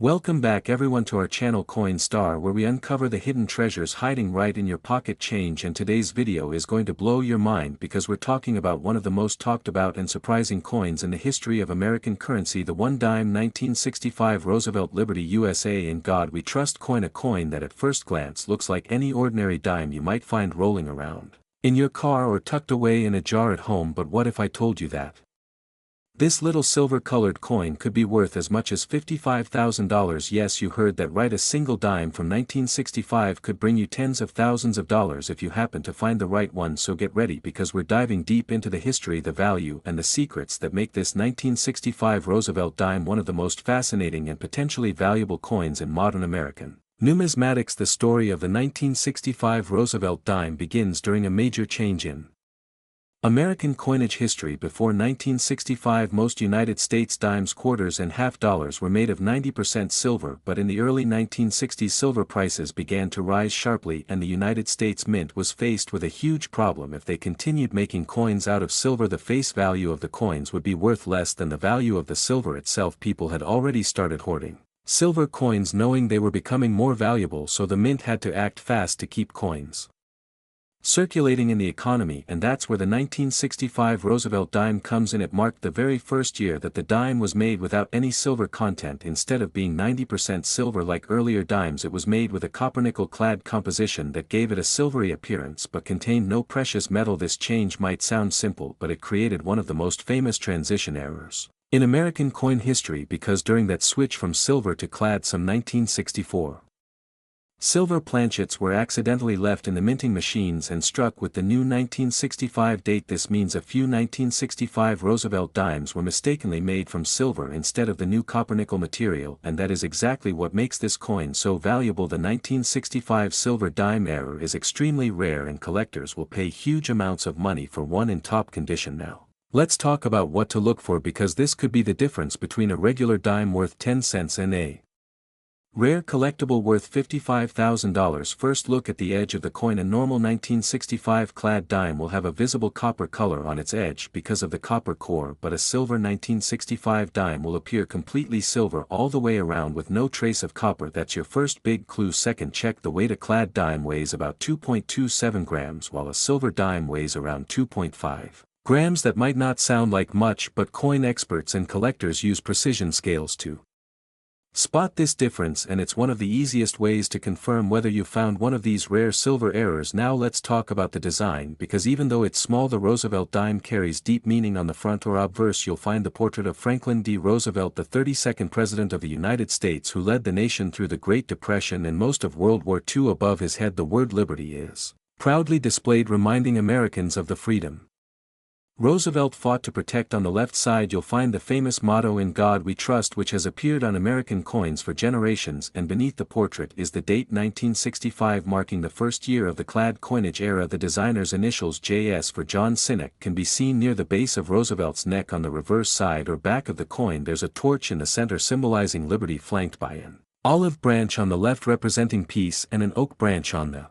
Welcome back everyone to our channel Coin Star, where we uncover the hidden treasures hiding right in your pocket change, and today's video is going to blow your mind because we're talking about one of the most talked about and surprising coins in the history of American currency, the one dime 1965 Roosevelt Liberty USA In God We Trust coin, a coin that at first glance looks like any ordinary dime you might find rolling around in your car or tucked away in a jar at home. But what if I told you that this little silver-colored coin could be worth as much as $55,000? Yes, you heard that right. A single dime from 1965 could bring you tens of thousands of dollars if you happen to find the right one. So get ready, because we're diving deep into the history, the value, and the secrets that make this 1965 Roosevelt dime one of the most fascinating and potentially valuable coins in modern American numismatics. The story of the 1965 Roosevelt dime begins during a major change in American coinage history. Before 1965, most United States dimes, quarters, and half dollars were made of 90% silver, but in the early 1960s silver prices began to rise sharply, and the United States Mint was faced with a huge problem. If they continued making coins out of silver, the face value of the coins would be worth less than the value of the silver itself. People had already started hoarding silver coins, knowing they were becoming more valuable, so the Mint had to act fast to keep coins circulating in the economy, and that's where the 1965 Roosevelt dime comes in. It marked the very first year that the dime was made without any silver content. Instead of being 90% silver like earlier dimes, it was made with a copper-nickel clad composition that gave it a silvery appearance but contained no precious metal. This change might sound simple, but it created one of the most famous transition errors in American coin history, because during that switch from silver to clad, some 1964 silver planchets were accidentally left in the minting machines and struck with the new 1965 date. This means a few 1965 Roosevelt dimes were mistakenly made from silver instead of the new copper-nickel material, and that is exactly what makes this coin so valuable. The 1965 silver dime error is extremely rare, and collectors will pay huge amounts of money for one in top condition. Now, let's talk about what to look for, because this could be the difference between a regular dime worth 10 cents and a rare collectible worth $55,000. First, look at the edge of the coin. A normal 1965 clad dime will have a visible copper color on its edge because of the copper core, but a silver 1965 dime will appear completely silver all the way around with no trace of copper. That's your first big clue. Second, check the weight. A clad dime weighs about 2.27 grams while a silver dime weighs around 2.5 grams. That might not sound like much, but coin experts and collectors use precision scales to spot this difference, and it's one of the easiest ways to confirm whether you found one of these rare silver errors. Now let's talk about the design, because even though it's small, the Roosevelt dime carries deep meaning. On the front or obverse, you'll find the portrait of Franklin D. Roosevelt, the 32nd President of the United States, who led the nation through the Great Depression and most of World War II. Above his head, the word liberty is proudly displayed, reminding Americans of the freedom Roosevelt fought to protect. On the left side, you'll find the famous motto, "In God We Trust," which has appeared on American coins for generations, and beneath the portrait is the date 1965, marking the first year of the clad coinage era. The designer's initials, JS for John Sinek, can be seen near the base of Roosevelt's neck. On the reverse side or back of the coin, there's a torch in the center symbolizing liberty, flanked by an olive branch on the left representing peace and an oak branch on the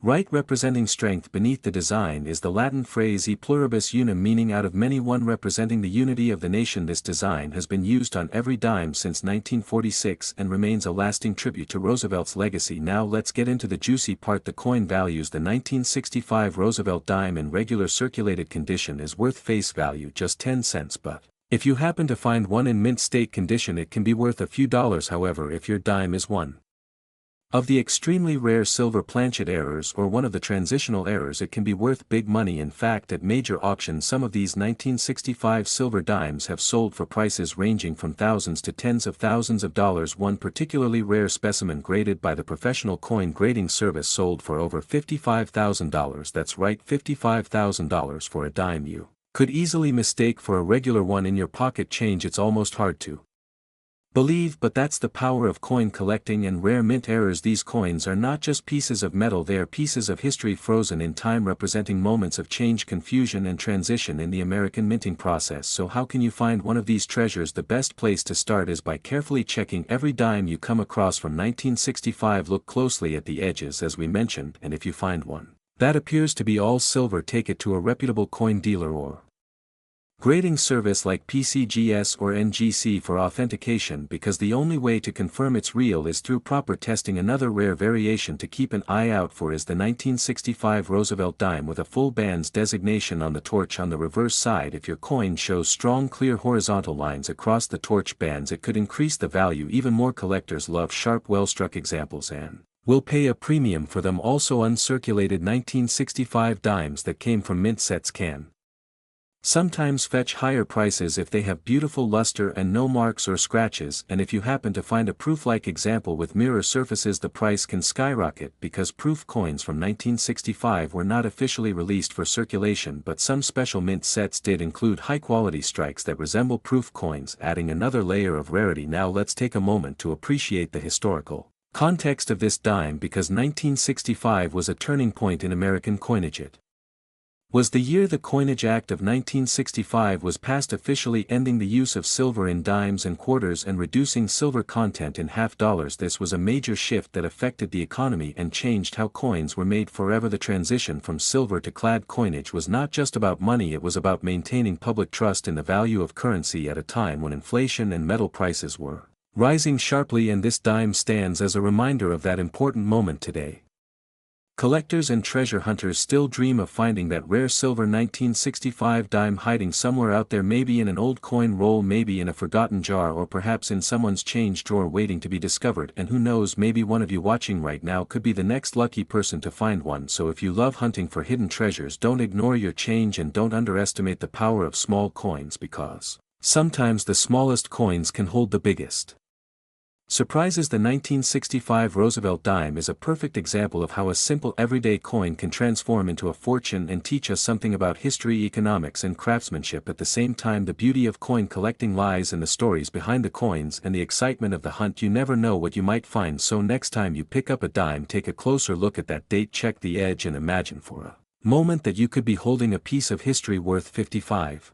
right representing strength. Beneath the design is the Latin phrase E pluribus unum, meaning out of many, one, representing the unity of the nation. This design has been used on every dime since 1946 and remains a lasting tribute to Roosevelt's legacy. Now let's get into the juicy part, the coin values. The 1965 Roosevelt dime in regular circulated condition is worth face value just 10 cents, but if you happen to find one in mint state condition, it can be worth a few dollars. However, if your dime is one of the extremely rare silver planchet errors or one of the transitional errors, it can be worth big money. In fact, at major auctions, some of these 1965 silver dimes have sold for prices ranging from thousands to tens of thousands of dollars. One particularly rare specimen, graded by the Professional Coin Grading Service, sold for over $55,000. That's right, $55,000 for a dime you could easily mistake for a regular one in your pocket change. It's almost hard to believe, but that's the power of coin collecting and rare mint errors. These coins are not just pieces of metal, they are pieces of history frozen in time, representing moments of change, confusion, and transition in the American minting process. So how can you find one of these treasures? The best place to start is by carefully checking every dime you come across from 1965. Look closely at the edges, as we mentioned, and if you find one that appears to be all silver, take it to a reputable coin dealer or grading service like PCGS or NGC for authentication because the only way to confirm it's real is through proper testing. Another rare variation to keep an eye out for is the 1965 Roosevelt dime with a full bands designation on the torch on the reverse side. If your coin shows strong clear horizontal lines across the torch bands, it could increase the value even more. Collectors love sharp well-struck examples and will pay a premium for them. Also, uncirculated 1965 dimes that came from mint sets can sometimes fetch higher prices if they have beautiful luster and no marks or scratches, and if you happen to find a proof-like example with mirror surfaces, the price can skyrocket because proof coins from 1965 were not officially released for circulation, but some special mint sets did include high-quality strikes that resemble proof coins, adding another layer of rarity. Now let's take a moment to appreciate the historical context of this dime, because 1965 was a turning point in American coinage. It was the year the Coinage Act of 1965 was passed, officially ending the use of silver in dimes and quarters and reducing silver content in half dollars. This was a major shift that affected the economy and changed how coins were made forever. The transition from silver to clad coinage was not just about money, it was about maintaining public trust in the value of currency at a time when inflation and metal prices were rising sharply, and this dime stands as a reminder of that important moment today. Collectors and treasure hunters still dream of finding that rare silver 1965 dime hiding somewhere out there, maybe in an old coin roll, maybe in a forgotten jar, or perhaps in someone's change drawer waiting to be discovered. And who knows, maybe one of you watching right now could be the next lucky person to find one. So if you love hunting for hidden treasures, don't ignore your change and don't underestimate the power of small coins, because sometimes the smallest coins can hold the biggest surprises. The 1965 Roosevelt dime is a perfect example of how a simple everyday coin can transform into a fortune and teach us something about history, economics, and craftsmanship. At the same time, the beauty of coin collecting lies in the stories behind the coins and the excitement of the hunt. You never know what you might find, so next time you pick up a dime, take a closer look at that date, check the edge, and imagine for a moment that you could be holding a piece of history worth $55,000.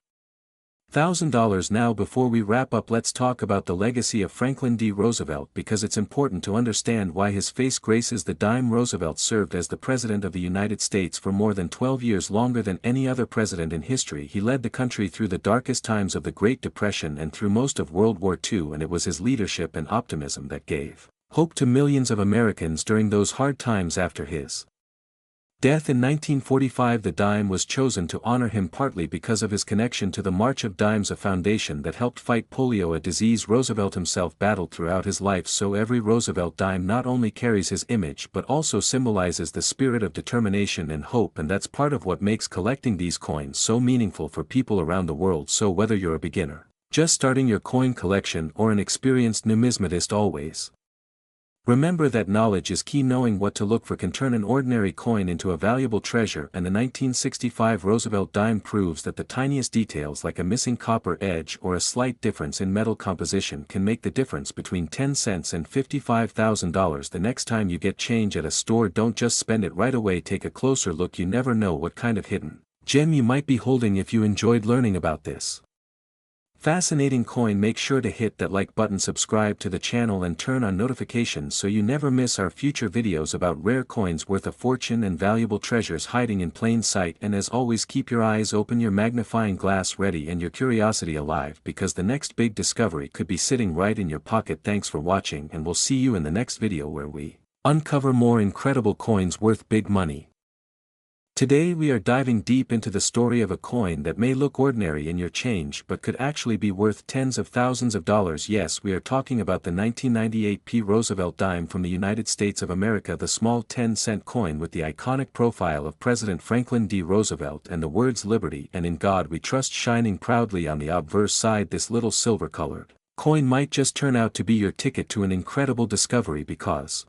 Now, before we wrap up, let's talk about the legacy of Franklin D. Roosevelt, because it's important to understand why his face graces the dime. Roosevelt served as the President of the United States for more than 12 years, longer than any other president in history. He led the country through the darkest times of the Great Depression and through most of World War II, and it was his leadership and optimism that gave hope to millions of Americans during those hard times. After his death in 1945, the dime was chosen to honor him, partly because of his connection to the March of Dimes, a foundation that helped fight polio, a disease Roosevelt himself battled throughout his life. So every Roosevelt dime not only carries his image but also symbolizes the spirit of determination and hope, and that's part of what makes collecting these coins so meaningful for people around the world. So whether you're a beginner just starting your coin collection or an experienced numismatist, always remember that knowledge is key. Knowing what to look for can turn an ordinary coin into a valuable treasure, and the 1965 Roosevelt dime proves that the tiniest details, like a missing copper edge or a slight difference in metal composition, can make the difference between 10 cents and $55,000. The next time you get change at a store, don't just spend it right away. Take a closer look. You never know what kind of hidden gem you might be holding. If you enjoyed learning about this fascinating coin, make sure to hit that like button, subscribe to the channel, and turn on notifications so you never miss our future videos about rare coins worth a fortune and valuable treasures hiding in plain sight. And as always, keep your eyes open, your magnifying glass ready, and your curiosity alive, because the next big discovery could be sitting right in your pocket. Thanks for watching, and we'll see you in the next video where we uncover more incredible coins worth big money. Today we are diving deep into the story of a coin that may look ordinary in your change but could actually be worth tens of thousands of dollars. Yes, we are talking about the 1998 P. Roosevelt dime from the United States of America, the small 10-cent coin with the iconic profile of President Franklin D. Roosevelt and the words "Liberty and in God We Trust" shining proudly on the obverse side. This little silver-colored coin might just turn out to be your ticket to an incredible discovery, because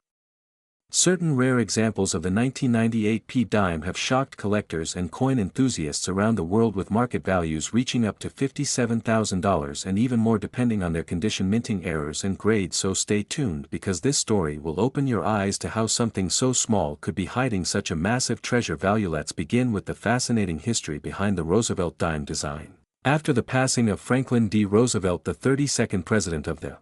certain rare examples of the 1998 P dime have shocked collectors and coin enthusiasts around the world, with market values reaching up to $57,000 and even more depending on their condition, minting errors, and grade. So stay tuned, because this story will open your eyes to how something so small could be hiding such a massive treasure value. Let's begin with the fascinating history behind the Roosevelt dime design. After the passing of Franklin D. Roosevelt, the 32nd President of the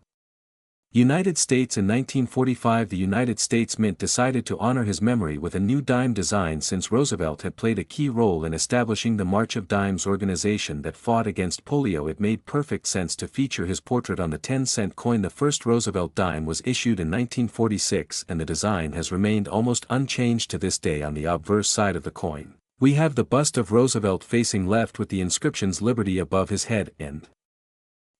United States. In 1945, the United States Mint decided to honor his memory with a new dime design, since Roosevelt had played a key role in establishing the March of Dimes organization that fought against polio. It made perfect sense to feature his portrait on the 10-cent coin. The first Roosevelt dime was issued in 1946, and the design has remained almost unchanged to this day. On the obverse side of the coin, we have the bust of Roosevelt facing left with the inscriptions Liberty above his head and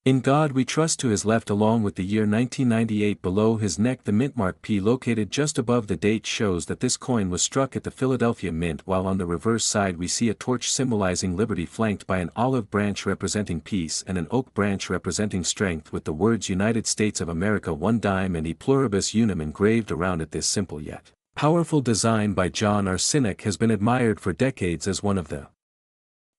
In God We Trust to his left, along with the year 1998 below his neck. The mint mark P located just above the date shows that this coin was struck at the Philadelphia Mint, while on the reverse side we see a torch symbolizing liberty flanked by an olive branch representing peace and an oak branch representing strength, with the words United States of America one dime and E pluribus unum engraved around it. This simple yet powerful design by John R. Sinek has been admired for decades as one of the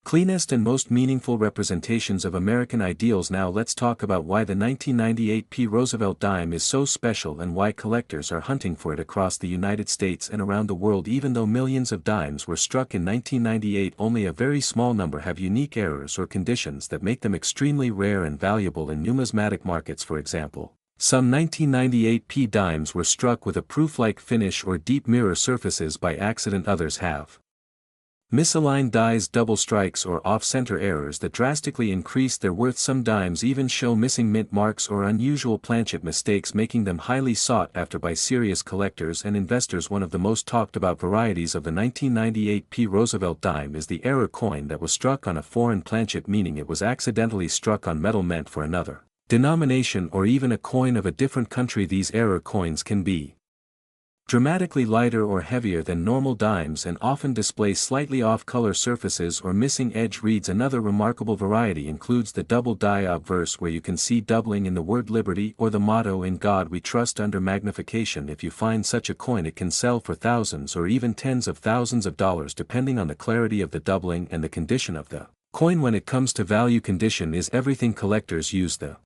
cleanest and most meaningful representations of American ideals. Now let's talk about why the 1998 P. Roosevelt dime is so special and why collectors are hunting for it across the United States and around the world. Even though millions of dimes were struck in 1998, only a very small number have unique errors or conditions that make them extremely rare and valuable in numismatic markets. For example, some 1998 P dimes were struck with a proof-like finish or deep mirror surfaces by accident. Others have misaligned dies, double strikes, or off-center errors that drastically increase their worth. Some dimes even show missing mint marks or unusual planchet mistakes, making them highly sought after by serious collectors and investors. One of the most talked about varieties of the 1998 P. Roosevelt dime is the error coin that was struck on a foreign planchet, meaning it was accidentally struck on metal meant for another denomination or even a coin of a different country. These error coins can be dramatically lighter or heavier than normal dimes and often display slightly off-color surfaces or missing edge reads. Another remarkable variety includes the double die obverse, where you can see doubling in the word liberty or the motto In God We Trust under magnification. If you find such a coin, it can sell for thousands or even tens of thousands of dollars depending on the clarity of the doubling and the condition of the coin. When it comes to value, condition is everything. Collectors use the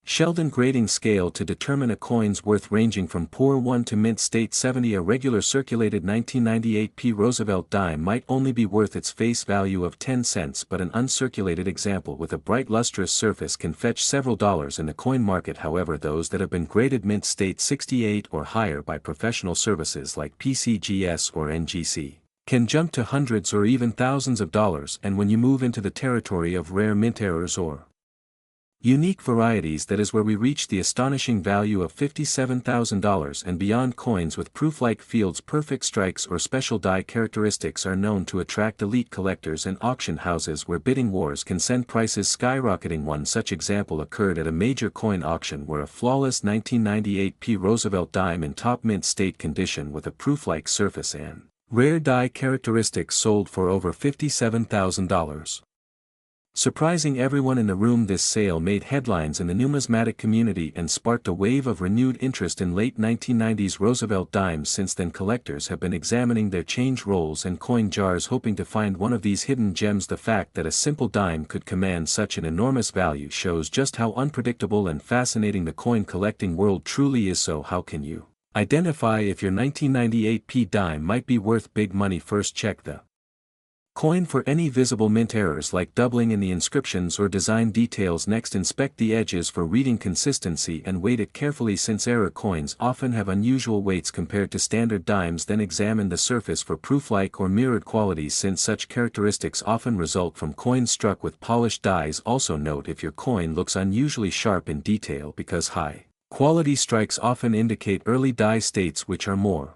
Sheldon grading scale to determine a coin's worth, ranging from poor 1 to mint state 70. A regular circulated 1998 P. Roosevelt dime might only be worth its face value of 10 cents, but an uncirculated example with a bright lustrous surface can fetch several dollars in the coin market. However, those that have been graded mint state 68 or higher by professional services like PCGS or NGC can jump to hundreds or even thousands of dollars. And when you move into the territory of rare mint errors or unique varieties, that is where we reach the astonishing value of $57,000 and beyond. Coins with proof-like fields, perfect strikes, or special die characteristics are known to attract elite collectors and auction houses, where bidding wars can send prices skyrocketing. One such example occurred at a major coin auction where a flawless 1998 P. Roosevelt dime in top mint state condition with a proof-like surface and rare die characteristics sold for over $57,000. Surprising everyone in the room, this sale made headlines in the numismatic community and sparked a wave of renewed interest in late 1990s Roosevelt dimes. Since then, collectors have been examining their change rolls and coin jars, hoping to find one of these hidden gems. The fact that a simple dime could command such an enormous value shows just how unpredictable and fascinating the coin collecting world truly is. So how can you identify if your 1998 P dime might be worth big money? First, check the coin for any visible mint errors like doubling in the inscriptions or design details. Next, inspect the edges for reading consistency and weight it carefully, since error coins often have unusual weights compared to standard dimes. Then examine the surface for proof-like or mirrored qualities, since such characteristics often result from coins struck with polished dies. Also note if your coin looks unusually sharp in detail, because high quality strikes often indicate early die states, which are more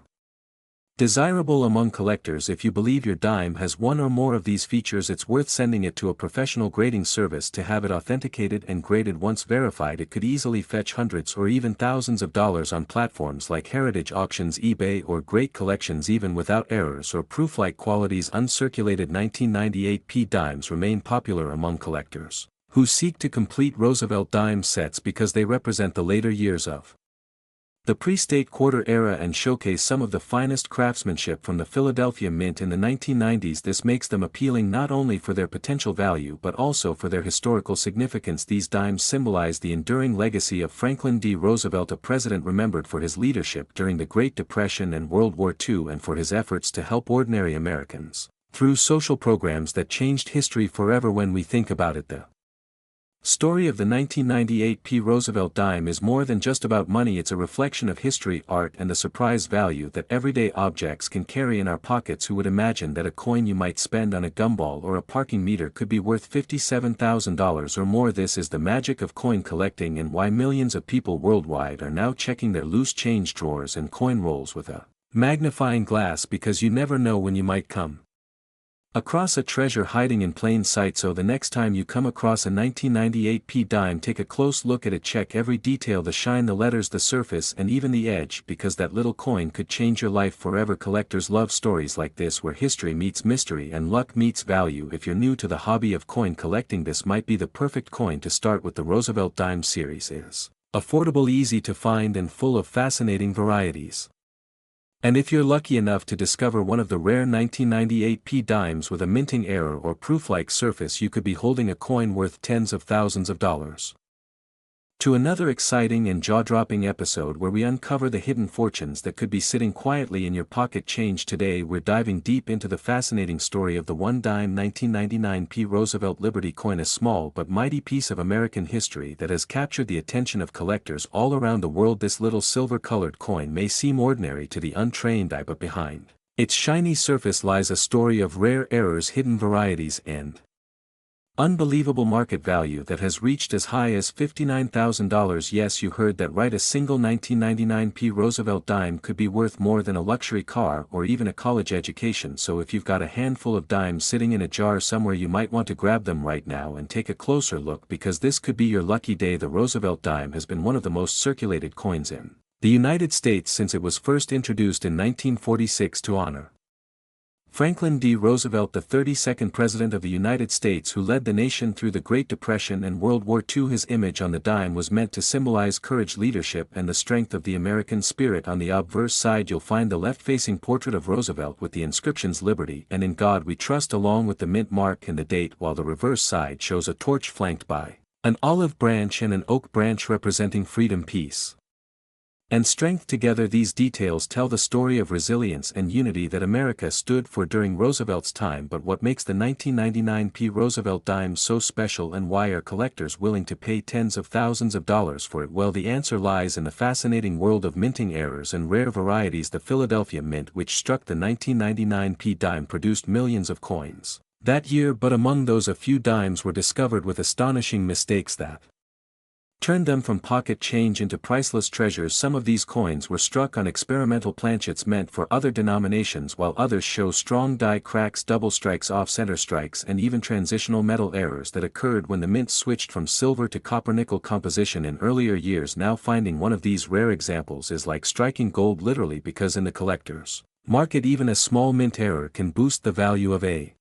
desirable among collectors. If you believe your dime has one or more of these features, it's worth sending it to a professional grading service to have it authenticated and graded. Once verified, it could easily fetch hundreds or even thousands of dollars on platforms like Heritage Auctions, eBay, or Great Collections. Even without errors or proof-like qualities, uncirculated 1998 P dimes remain popular among collectors who seek to complete Roosevelt dime sets because they represent the later years of the pre-state quarter era and showcase some of the finest craftsmanship from the Philadelphia Mint in the 1990s. This makes them appealing not only for their potential value but also for their historical significance. These dimes symbolize the enduring legacy of Franklin D. Roosevelt, a president remembered for his leadership during the Great Depression and World War II, and for his efforts to help ordinary Americans through social programs that changed history forever. When we think about it, the Story of the 1998 P. Roosevelt dime is more than just about money. It's a reflection of history, art, and the surprise value that everyday objects can carry in our pockets. Who would imagine that a coin you might spend on a gumball or a parking meter could be worth $57,000 or more? This is the magic of coin collecting and why millions of people worldwide are now checking their loose change drawers and coin rolls with a magnifying glass, because you never know when you might come across a treasure hiding in plain sight. So the next time you come across a 1998 P dime, take a close look at it. Check every detail, the shine, the letters, the surface, and even the edge, because that little coin could change your life forever. Collectors love stories like this, where history meets mystery and luck meets value. If you're new to the hobby of coin collecting, this might be the perfect coin to start with. The Roosevelt dime series is affordable, easy to find, and full of fascinating varieties. And if you're lucky enough to discover one of the rare 1998 P dimes with a minting error or proof-like surface, you could be holding a coin worth tens of thousands of dollars. To another exciting and jaw-dropping episode where we uncover the hidden fortunes that could be sitting quietly in your pocket change. Today we're diving deep into the fascinating story of the one dime 1999 P Roosevelt Liberty coin, a small but mighty piece of American history that has captured the attention of collectors all around the world. This little silver-colored coin may seem ordinary to the untrained eye, but behind its shiny surface lies a story of rare errors, hidden varieties, and unbelievable market value that has reached as high as $59,000. Yes, you heard that right. A single 1999 P Roosevelt dime could be worth more than a luxury car or even a college education. So if you've got a handful of dimes sitting in a jar somewhere, you might want to grab them right now and take a closer look, because this could be your lucky day. The Roosevelt dime has been one of the most circulated coins in the United States since it was first introduced in 1946 to honor Franklin D. Roosevelt, the 32nd President of the United States, who led the nation through the Great Depression and World War II. His image on the dime was meant to symbolize courage, leadership, and the strength of the American spirit. On the obverse side you'll find the left-facing portrait of Roosevelt with the inscriptions "Liberty" and "In God We Trust" along with the mint mark and the date, while the reverse side shows a torch flanked by an olive branch and an oak branch representing freedom, peace, and strength. Together these details tell the story of resilience and unity that America stood for during Roosevelt's time. But what makes the 1999 P Roosevelt dime so special, and why are collectors willing to pay tens of thousands of dollars for it? Well, the answer lies in the fascinating world of minting errors and rare varieties. The Philadelphia Mint, which struck the 1999 P dime, produced millions of coins that year, but among those a few dimes were discovered with astonishing mistakes that turned them from pocket change into priceless treasures. Some of these coins were struck on experimental planchets meant for other denominations, while others show strong die cracks, double strikes, off-center strikes, and even transitional metal errors that occurred when the mint switched from silver to copper-nickel composition in earlier years. Now finding one of these rare examples is like striking gold, literally, because in the collector's market even a small mint error can boost the value of a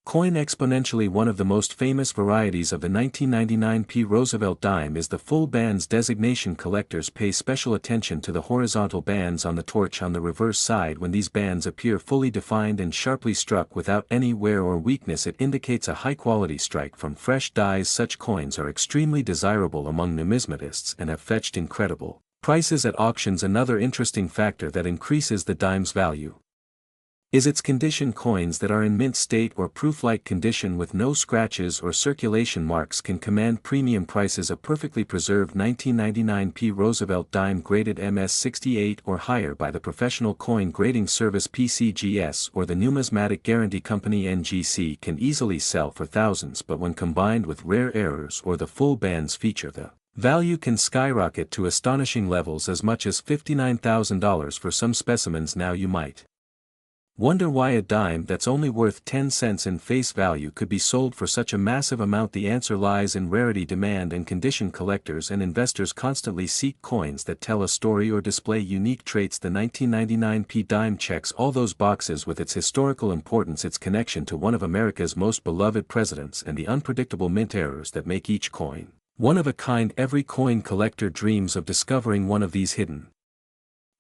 coin exponentially. One of the most famous varieties of the 1999 P Roosevelt dime is the full bands designation. Collectors pay special attention to the horizontal bands on the torch on the reverse side. When these bands appear fully defined and sharply struck without any wear or weakness, it indicates a high-quality strike from fresh dies. Such coins are extremely desirable among numismatists and have fetched incredible prices at auctions. Another interesting factor that increases the dime's value is its condition. Coins that are in mint state or proof-like condition with no scratches or circulation marks can command premium prices. A perfectly preserved 1999 P Roosevelt dime graded MS-68 or higher by the Professional Coin Grading Service (PCGS) or the Numismatic Guarantee Company (NGC) can easily sell for thousands, but when combined with rare errors or the full bands feature, the value can skyrocket to astonishing levels, as much as $59,000 for some specimens. Now you might wonder why a dime that's only worth 10 cents in face value could be sold for such a massive amount. The answer lies in rarity, demand, and condition. Collectors and investors constantly seek coins that tell a story or display unique traits. The 1999 P dime checks all those boxes with its historical importance, its connection to one of America's most beloved presidents, and the unpredictable mint errors that make each coin one of a kind. Every coin collector dreams of discovering one of these hidden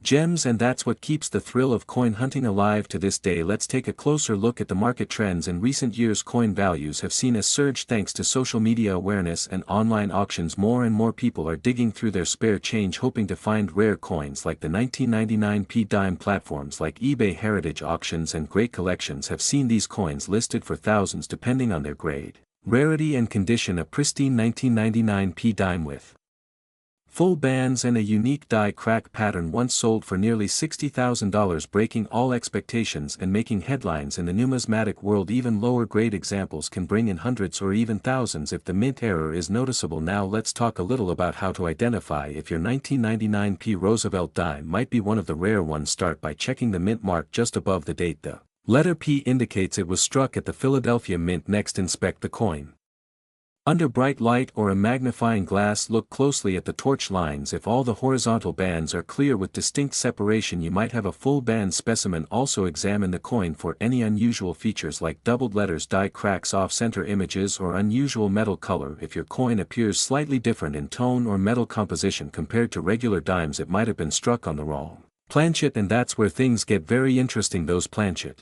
gems, and that's what keeps the thrill of coin hunting alive to this day. Let's take a closer look at the market trends. In recent years, coin values have seen a surge thanks to social media awareness and online auctions. More and more people are digging through their spare change hoping to find rare coins like the 1999 P dime. Platforms like eBay, Heritage Auctions, and Great Collections have seen these coins listed for thousands depending on their grade. Rarity and condition: a pristine 1999p dime with full bands and a unique die crack pattern once sold for nearly $60,000, breaking all expectations and making headlines in the numismatic world. Even lower grade examples can bring in hundreds or even thousands if the mint error is noticeable. Now let's talk a little about how to identify if your 1999p Roosevelt dime might be one of the rare ones. Start by checking the mint mark just above the date. The letter P indicates it was struck at the Philadelphia Mint. Next, inspect the coin. Under bright light or a magnifying glass, look closely at the torch lines. If all the horizontal bands are clear with distinct separation, you might have a full band specimen. Also examine the coin for any unusual features like doubled letters, die cracks, off-center images, or unusual metal color. If your coin appears slightly different in tone or metal composition compared to regular dimes, it might have been struck on the wrong planchet, and that's where things get very interesting. Those planchet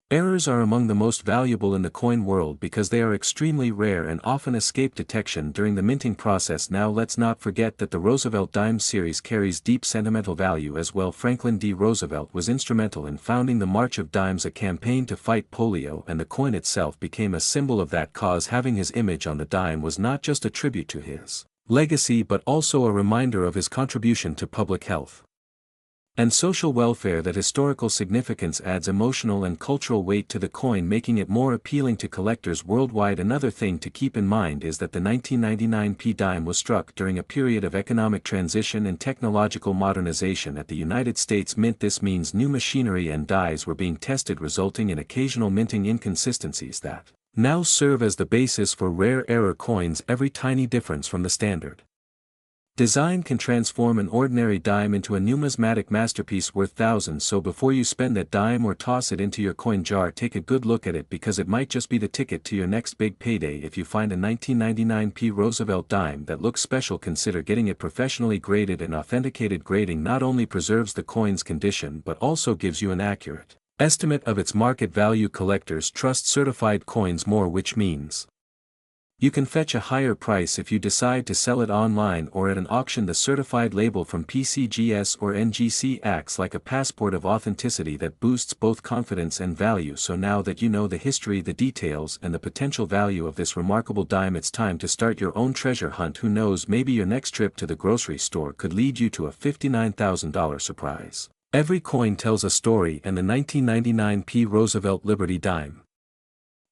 errors are among the most valuable in the coin world because they are extremely rare and often escape detection during the minting process. Now let's not forget that the Roosevelt dime series carries deep sentimental value as well. Franklin D. Roosevelt was instrumental in founding the March of Dimes, a campaign to fight polio, and the coin itself became a symbol of that cause. Having his image on the dime was not just a tribute to his legacy but also a reminder of his contribution to public health and social welfare. That historical significance adds emotional and cultural weight to the coin, making it more appealing to collectors worldwide. Another thing to keep in mind is that the 1999p dime was struck during a period of economic transition and technological modernization at the United States Mint. This means new machinery and dies were being tested, resulting in occasional minting inconsistencies that now serve as the basis for rare error coins. Every tiny difference from the standard design can transform an ordinary dime into a numismatic masterpiece worth thousands. So before you spend that dime or toss it into your coin jar, take a good look at it, because it might just be the ticket to your next big payday. If you find a 1999p Roosevelt dime that looks special, consider getting it professionally graded. And authenticated grading not only preserves the coin's condition but also gives you an accurate estimate of its market value. Collectors trust certified coins more, which means you can fetch a higher price if you decide to sell it online or at an auction. The certified label from PCGS or NGC acts like a passport of authenticity that boosts both confidence and value. So now that you know the history, the details, and the potential value of this remarkable dime, it's time to start your own treasure hunt. Who knows, maybe your next trip to the grocery store could lead you to a $59,000 surprise. Every coin tells a story, and the 1999p Roosevelt Liberty dime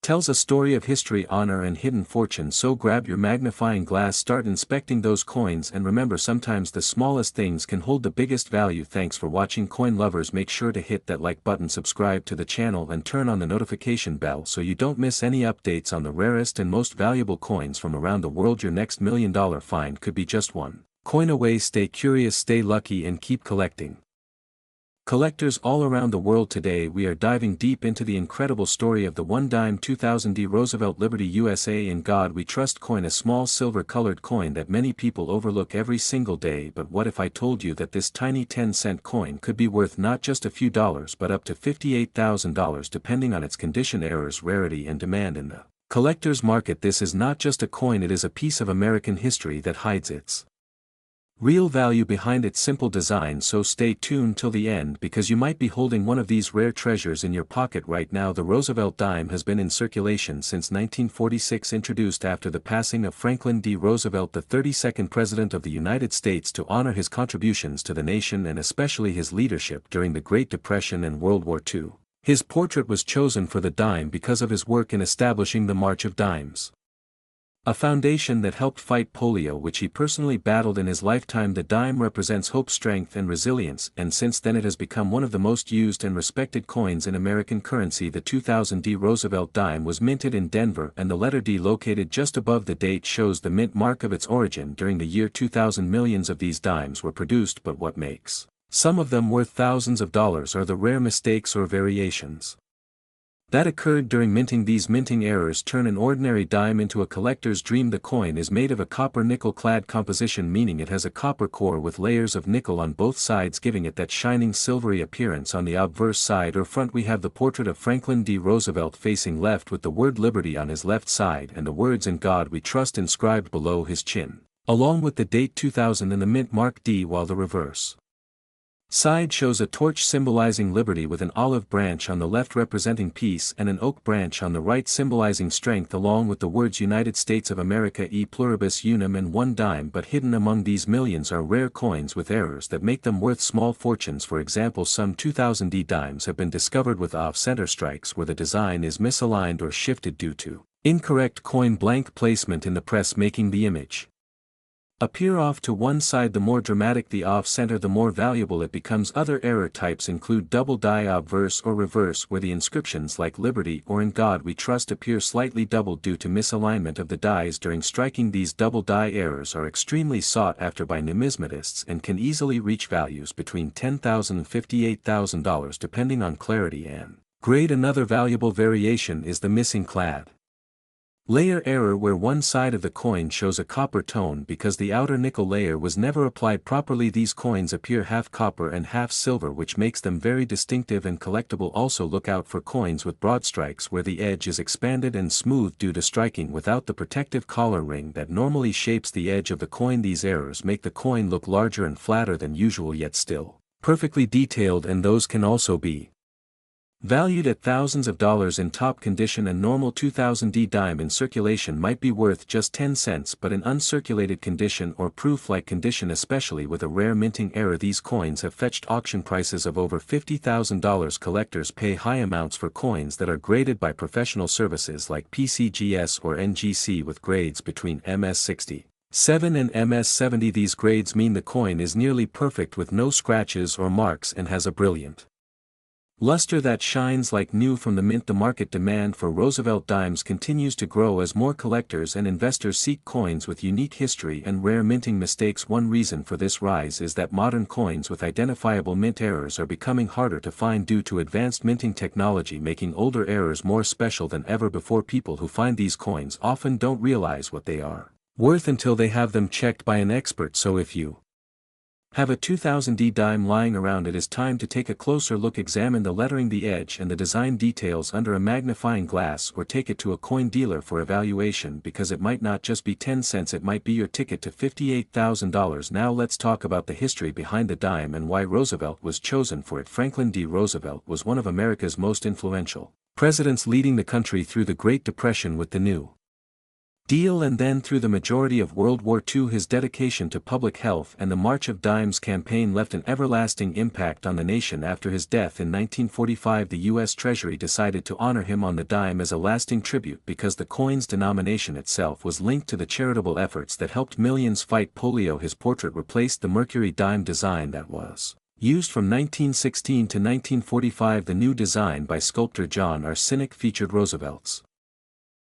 tells a story of history, honor, and hidden fortune. So grab your magnifying glass, start inspecting those coins, and remember, sometimes the smallest things can hold the biggest value. Thanks for watching, coin lovers. Make sure to hit that like button, subscribe to the channel, and turn on the notification bell so you don't miss any updates on the rarest and most valuable coins from around the world. Your next $1 million find could be just one coin away. Stay curious, stay lucky, and keep collecting. Collectors all around the world, today we are diving deep into the incredible story of the one dime 2000D Roosevelt Liberty USA In God We Trust coin, a small silver-colored coin that many people overlook every single day. But what if I told you that this tiny 10-cent coin could be worth not just a few dollars but up to $58,000 depending on its condition, errors, rarity, and demand in the collector's market? This is not just a coin, it is a piece of American history that hides its real value behind its simple design. So stay tuned till the end, because you might be holding one of these rare treasures in your pocket right now. The Roosevelt dime has been in circulation since 1946, introduced after the passing of Franklin D. Roosevelt, the 32nd President of the United States, to honor his contributions to the nation and especially his leadership during the Great Depression and World War II. His portrait was chosen for the dime because of his work in establishing the March of Dimes, a foundation that helped fight polio, which he personally battled in his lifetime. The dime represents hope, strength, and resilience, and since then it has become one of the most used and respected coins in American currency. The 2000D Roosevelt dime was minted in Denver, and the letter D located just above the date shows the mint mark of its origin during the year 2000. Millions of these dimes were produced, but what makes some of them worth thousands of dollars are the rare mistakes or variations that occurred during minting. These minting errors turn an ordinary dime into a collector's dream. The coin is made of a copper-nickel clad composition, meaning it has a copper core with layers of nickel on both sides, giving it that shining silvery appearance. On the obverse side or front we have the portrait of Franklin D. Roosevelt facing left with the word Liberty on his left side and the words In God We Trust inscribed below his chin, along with the date 2000 and the mint mark D, while the reverse Side shows a torch symbolizing liberty with an olive branch on the left representing peace and an oak branch on the right symbolizing strength along with the words United States of America e pluribus unum and 1 dime, but hidden among these millions are rare coins with errors that make them worth small fortunes. For example, some 2000 dimes have been discovered with off-center strikes where the design is misaligned or shifted due to incorrect coin blank placement in the press, making the image appear off to one side. The more dramatic the off-center, the more valuable it becomes. Other error types include double die obverse or reverse, where the inscriptions like Liberty or In God We Trust appear slightly doubled due to misalignment of the dies during striking. These double die errors are extremely sought after by numismatists and can easily reach values between $10,000 and $58,000 depending on clarity and grade. Another valuable variation is the missing clad layer error, where one side of the coin shows a copper tone because the outer nickel layer was never applied properly. These coins appear half copper and half silver, which makes them very distinctive and collectible. Also look out for coins with broad strikes where the edge is expanded and smooth due to striking without the protective collar ring that normally shapes the edge of the coin. These errors make the coin look larger and flatter than usual, yet still perfectly detailed, and those can also be valued at thousands of dollars in top condition. A normal 2000 dime in circulation might be worth just 10 cents, but in uncirculated condition or proof-like condition, especially with a rare minting error, these coins have fetched auction prices of over $50,000. Collectors pay high amounts for coins that are graded by professional services like PCGS or NGC with grades between MS60, 7 and MS70. These grades mean the coin is nearly perfect with no scratches or marks and has a brilliant luster that shines like new from the mint. The market demand for Roosevelt dimes continues to grow as more collectors and investors seek coins with unique history and rare minting mistakes. One reason for this rise is that modern coins with identifiable mint errors are becoming harder to find due to advanced minting technology, making older errors more special than ever before. People who find these coins often don't realize what they are worth until they have them checked by an expert. So if you have a 2000 dime lying around, it is time to take a closer look. Examine the lettering, the edge and the design details under a magnifying glass, or take it to a coin dealer for evaluation, because it might not just be 10 cents, it might be your ticket to $58,000. Now let's talk about the history behind the dime and why Roosevelt was chosen for it. Franklin D. Roosevelt was one of America's most influential presidents, leading the country through the Great Depression with the New Deal and then through the majority of World War II. His dedication to public health and the March of Dimes campaign left an everlasting impact on the nation. After his death in 1945, the U.S. Treasury decided to honor him on the dime as a lasting tribute because the coin's denomination itself was linked to the charitable efforts that helped millions fight polio. His portrait replaced the Mercury dime design that was used from 1916 to 1945. The new design by sculptor John R. Sinek featured Roosevelt's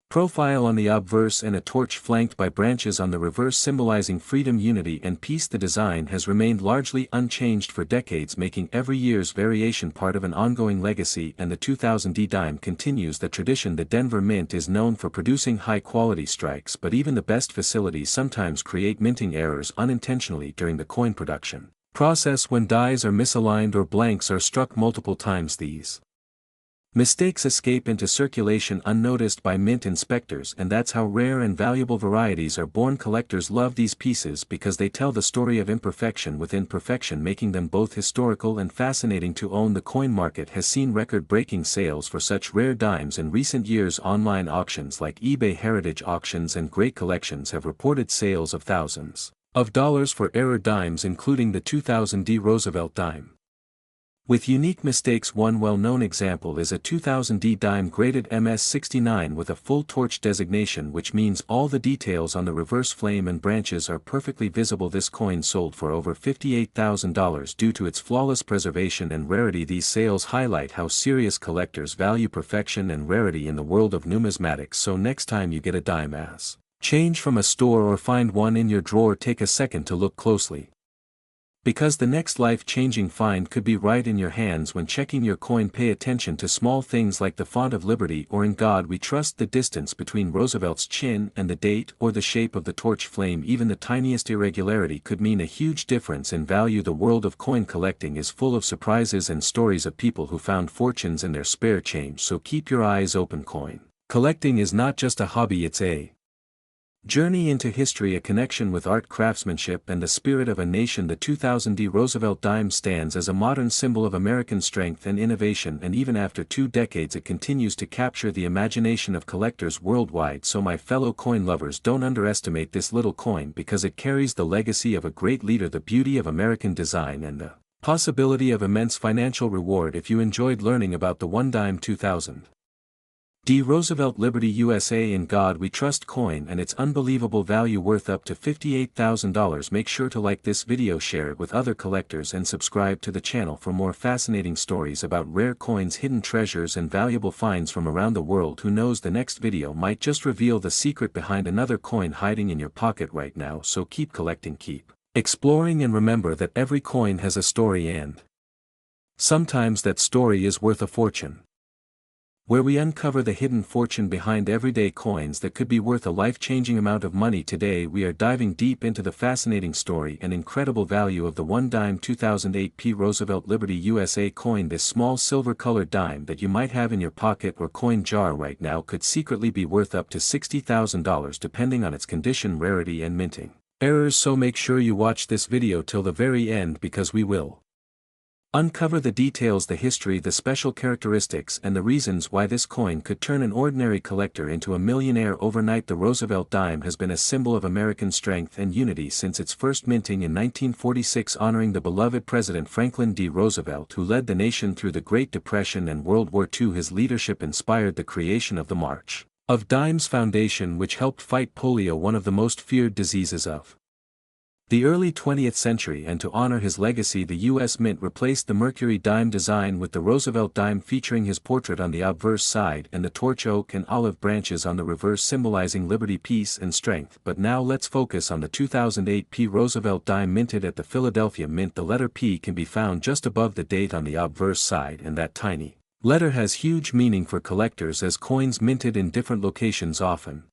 profile on the obverse and a torch flanked by branches on the reverse symbolizing freedom, unity and peace. The design has remained largely unchanged for decades, making every year's variation part of an ongoing legacy, and the 2000 dime continues the tradition. The Denver Mint is known for producing high-quality strikes, but even the best facilities sometimes create minting errors unintentionally during the coin production process. When dies are misaligned or blanks are struck multiple times, these mistakes escape into circulation unnoticed by mint inspectors, and that's how rare and valuable varieties are born. Collectors love these pieces because they tell the story of imperfection within perfection, making them both historical and fascinating to own. The coin market has seen record-breaking sales for such rare dimes in recent years. Online auctions like eBay Heritage Auctions and Great Collections have reported sales of thousands of dollars for error dimes, including the 2000 Roosevelt dime with unique mistakes. One well-known example is a 2000 dime graded MS69 with a full torch designation, which means all the details on the reverse flame and branches are perfectly visible. This coin sold for over $58,000 due to its flawless preservation and rarity. These sales highlight how serious collectors value perfection and rarity in the world of numismatics. So next time you get a dime as change from a store or find one in your drawer, take a second to look closely, because the next life-changing find could be right in your hands. When checking your coin, pay attention to small things like the font of Liberty or In God We Trust, the distance between Roosevelt's chin and the date, or the shape of the torch flame. Even the tiniest irregularity could mean a huge difference in value. The world of coin collecting is full of surprises and stories of people who found fortunes in their spare change, so keep your eyes open. Coin collecting is not just a hobby, it's a Journey into history, a connection with art, craftsmanship and the spirit of a nation. The 2000 Roosevelt dime stands as a modern symbol of American strength and innovation, and even after 2 decades it continues to capture the imagination of collectors worldwide. So my fellow coin lovers, don't underestimate this little coin, because it carries the legacy of a great leader, the beauty of American design and the possibility of immense financial reward. If you enjoyed learning about the one dime 2000 Roosevelt Liberty USA in God We Trust coin and its unbelievable value worth up to $58,000, make sure to like this video, share it with other collectors and subscribe to the channel for more fascinating stories about rare coins, hidden treasures and valuable finds from around the world. Who knows, the next video might just reveal the secret behind another coin hiding in your pocket right now. So keep collecting, keep exploring, and remember that every coin has a story, and sometimes that story is worth a fortune. Where we uncover the hidden fortune behind everyday coins that could be worth a life-changing amount of money. Today we are diving deep into the fascinating story and incredible value of the one dime 2008 Roosevelt Liberty USA coin. This small silver-colored dime that you might have in your pocket or coin jar right now could secretly be worth up to $60,000 depending on its condition, rarity and minting errors. So make sure you watch this video till the very end, because we will uncover the details, the history, the special characteristics and the reasons why this coin could turn an ordinary collector into a millionaire overnight. The Roosevelt dime has been a symbol of American strength and unity since its first minting in 1946, honoring the beloved President Franklin D. Roosevelt, who led the nation through the Great Depression and World War II. His leadership inspired the creation of the March of Dimes Foundation, which helped fight polio, one of the most feared diseases of the early 20th century. And to honor his legacy, the U.S. Mint replaced the Mercury dime design with the Roosevelt dime, featuring his portrait on the obverse side and the torch, oak and olive branches on the reverse, symbolizing liberty, peace and strength. But now let's focus on the 2008 Roosevelt dime, minted at the Philadelphia Mint. The letter P can be found just above the date on the obverse side, and that tiny letter has huge meaning for collectors, as coins minted in different locations often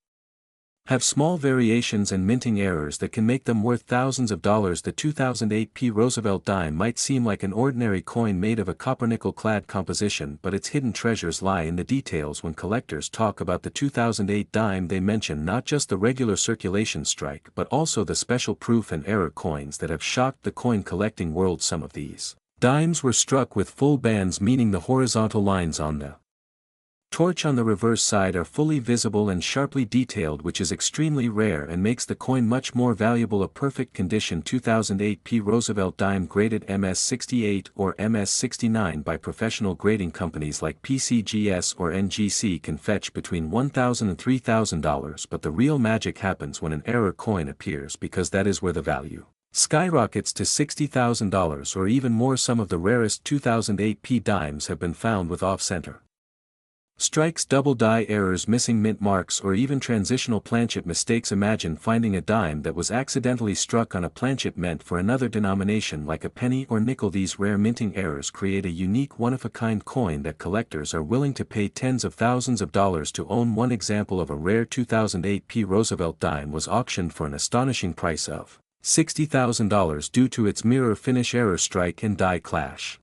have small variations and minting errors that can make them worth thousands of dollars. The 2008 Roosevelt dime might seem like an ordinary coin made of a copper-nickel clad composition, but its hidden treasures lie in the details. When collectors talk about the 2008 dime, they mention not just the regular circulation strike but also the special proof and error coins that have shocked the coin collecting world. Some of these dimes were struck with full bands, meaning the horizontal lines on the torch on the reverse side are fully visible and sharply detailed, which is extremely rare and makes the coin much more valuable. A perfect condition 2008 Roosevelt dime, graded MS68 or MS69 by professional grading companies like PCGS or NGC, can fetch between $1,000 and $3,000, but the real magic happens when an error coin appears, because that is where the value skyrockets to $60,000 or even more. Some of the rarest 2008 dimes have been found with off-center strikes, double die errors, missing mint marks or even transitional planchet mistakes. Imagine finding a dime that was accidentally struck on a planchet meant for another denomination like a penny or nickel. These rare minting errors create a unique, one-of-a-kind coin that collectors are willing to pay tens of thousands of dollars to own. One example of a rare 2008 Roosevelt dime was auctioned for an astonishing price of $60,000 due to its mirror finish, error strike and die clash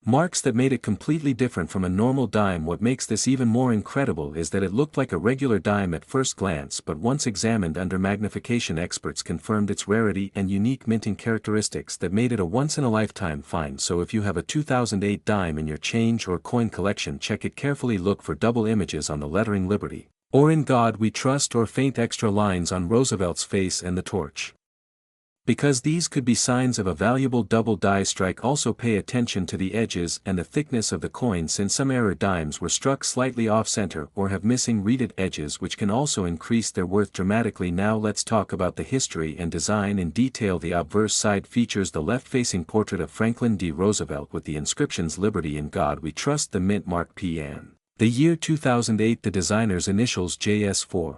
marks that made it completely different from a normal dime. What makes this even more incredible is that it looked like a regular dime at first glance, but once examined under magnification, experts confirmed its rarity and unique minting characteristics that made it a once-in-a-lifetime find. So if you have a 2008 dime in your change or coin collection, check it carefully. Look for double images on the lettering Liberty or In God We Trust, or faint extra lines on Roosevelt's face and the torch, because these could be signs of a valuable double die strike. Also pay attention to the edges and the thickness of the coin, since some error dimes were struck slightly off-center or have missing reeded edges, which can also increase their worth dramatically. Now let's talk about the history and design in detail. The obverse side features the left-facing portrait of Franklin D. Roosevelt with the inscriptions Liberty In God We Trust, the mint mark PN. The year 2008, the designer's initials JS4.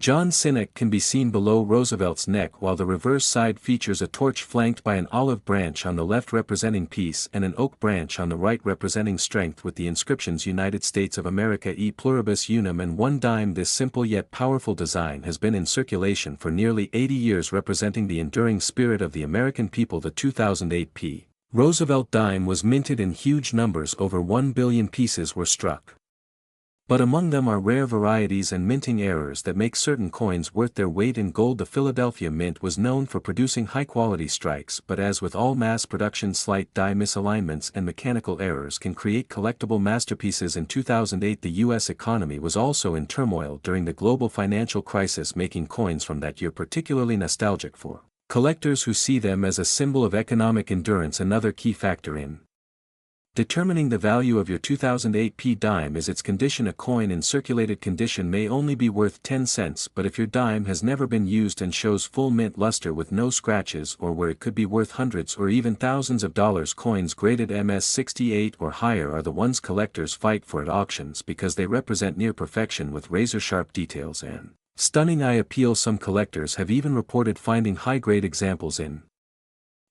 John Sinek can be seen below Roosevelt's neck, while the reverse side features a torch flanked by an olive branch on the left representing peace and an oak branch on the right representing strength, with the inscriptions United States of America E Pluribus Unum and one dime. This simple yet powerful design has been in circulation for nearly 80 years, representing the enduring spirit of the American people. The 2008 Roosevelt dime was minted in huge numbers. Over 1 billion pieces were struck. But among them are rare varieties and minting errors that make certain coins worth their weight in gold. The Philadelphia Mint was known for producing high-quality strikes, but as with all mass production, slight die misalignments and mechanical errors can create collectible masterpieces. In 2008, the U.S. economy was also in turmoil during the global financial crisis, making coins from that year particularly nostalgic for collectors who see them as a symbol of economic endurance. Another key factor in determining the value of your 2008 P dime is its condition. A coin in circulated condition may only be worth 10 cents, but if your dime has never been used and shows full mint luster with no scratches, or where it could be worth hundreds or even thousands of dollars. Coins graded MS-68 or higher are the ones collectors fight for at auctions because they represent near perfection with razor-sharp details and stunning eye appeal. Some collectors have even reported finding high-grade examples in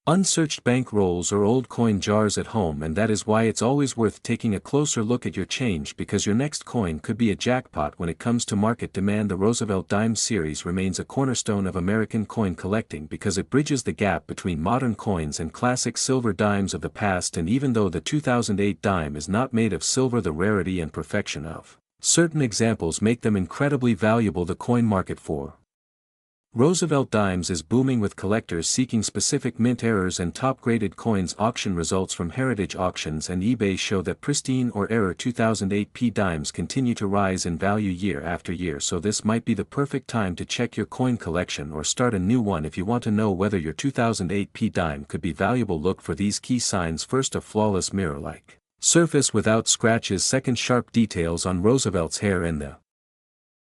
unsearched bank rolls or old coin jars at home, and that is why it's always worth taking a closer look at your change, because your next coin could be a jackpot when it comes to market demand. The Roosevelt Dime series remains a cornerstone of American coin collecting because it bridges the gap between modern coins and classic silver dimes of the past. And even though the 2008 dime is not made of silver, the rarity and perfection of certain examples make them incredibly valuable. The coin market for Roosevelt dimes is booming, with collectors seeking specific mint errors and top-graded coins. Auction results from heritage auctions and eBay show that pristine or error 2008 P dimes continue to rise in value year after year, so this might be the perfect time to check your coin collection or start a new one. If you want to know whether your 2008 P dime could be valuable, look for these key signs. First, a flawless mirror-like surface without scratches. Second, sharp details on Roosevelt's hair and the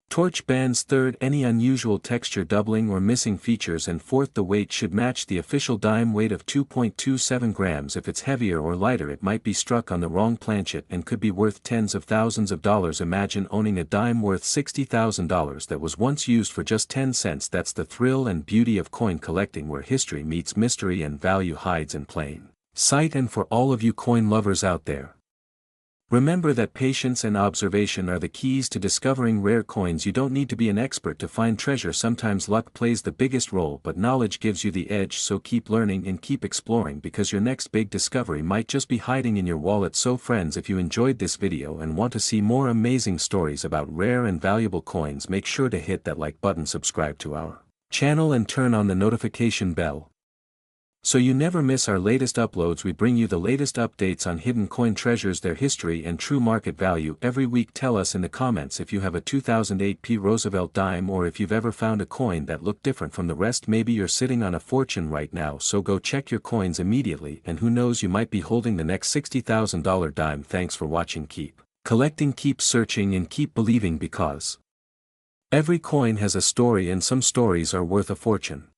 torch bands. Third, any unusual texture, doubling or missing features. And fourth, the weight should match the official dime weight of 2.27 grams. If it's heavier or lighter, it might be struck on the wrong planchet and could be worth tens of thousands of dollars. Imagine owning a dime worth $60,000 that was once used for just 10 cents. That's the thrill and beauty of coin collecting, where history meets mystery and value hides in plain sight. And for all of you coin lovers out there, remember that patience and observation are the keys to discovering rare coins. You don't need to be an expert to find treasure. Sometimes luck plays the biggest role, but knowledge gives you the edge. So keep learning and keep exploring, because your next big discovery might just be hiding in your wallet. So friends, if you enjoyed this video and want to see more amazing stories about rare and valuable coins, make sure to hit that like button, subscribe to our channel and turn on the notification bell so you never miss our latest uploads. We bring you the latest updates on hidden coin treasures, their history and true market value every week. Tell us in the comments if you have a 2008 P Roosevelt dime, or if you've ever found a coin that looked different from the rest. Maybe you're sitting on a fortune right now, so go check your coins immediately, and who knows, you might be holding the next $60,000 dime. Thanks for watching. Keep collecting, keep searching, and keep believing, because every coin has a story, and some stories are worth a fortune.